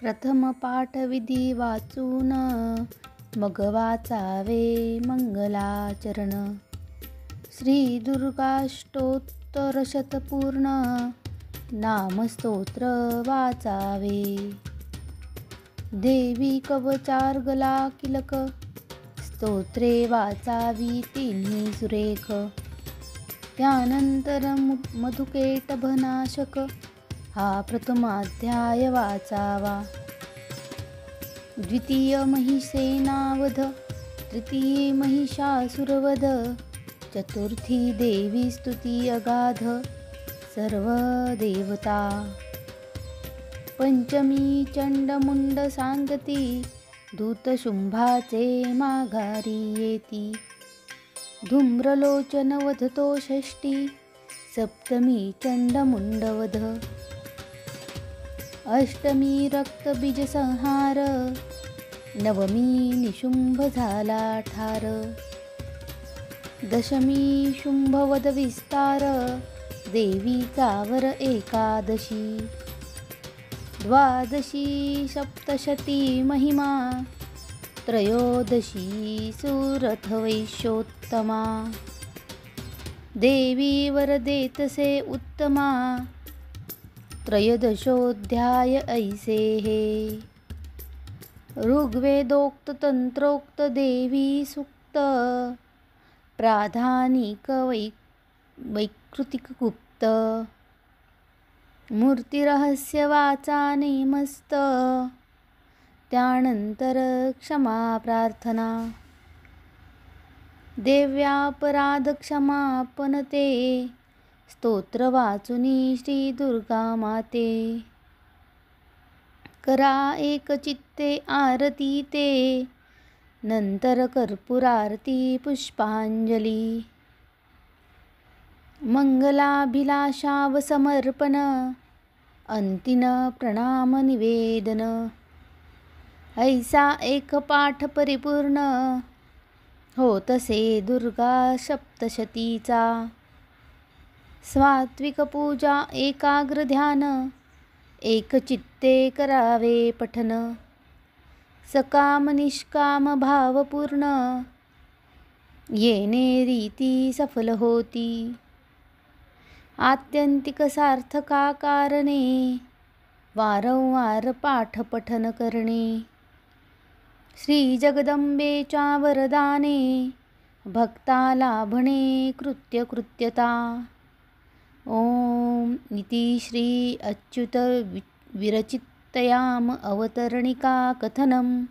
प्रथम पाठविधी वाचून मग वाचावे मंगलाचरण. श्री दुर्गाष्टोत्तर शतपूर्ण नामस्तोत्र वाचावे. देवी कवचार्गला किलक स्तोत्रे वाचावी तिन्ही सुरेख. त्यानंतर मधुकेटभनाशक हा प्रथमाध्याय वाचावा. द्वितीय महिषेनावध, तृतीय महिषासुरवध, चतुर्थी देवी स्तुती अगाध सर्व देवता. पंचमी चंडमुंड सांगती धूतशुंभाचे माघारी येती. धूम्रलोचन वधतो षष्ठी, सप्तमी चंडमुंडवध. अष्टमी रक्तबीज संहार, नवमी निशुंभ झाला ठार. दशमी शुंभवध विस्तार, देवीचा वर एकादशी. द्वादशी सप्तशती महिमा, त्रयोदशी सुरथ वैश्योत्तमा. देवी वर देतसे उत्तमा, त्रयोदशोऽध्याय ऐसे हे. ऋग्वेदोक्त तंत्रोक्त देवी सूक्त, प्राधानिक वैकृतिक गुप्त. मूर्तिरहस्य वाचा नेमस्त, त्यानंतर क्षमा प्रार्थना. देव्यापराध क्षमापनते, स्तोत्र वाचुनी श्री दुर्गा माते. करा एकचित्ते आरती ते, नंतर कर्पूरारती पुष्पांजली. मंगलाभिलाषाव समर्पण, अंतिम प्रणाम निवेदन. ऐसा एक पाठ परिपूर्ण, होतसे दुर्गा सप्तशतीचा. सात्विक पूजा एकाग्र ध्यान, एकचित्ते करावे पठन. सकाम निष्काम भावपूर्ण, येणे रीती सफल होती. आत्यंतिक सार्थका कारणे, वारंवार पाठ पठन करणे. श्री जगदंबेच्या वरदाने, भक्ता लाभणे कृत्यकृत्यता. ओम इति श्री अच्युत विरचितयाम अवतरणिका कथनम्.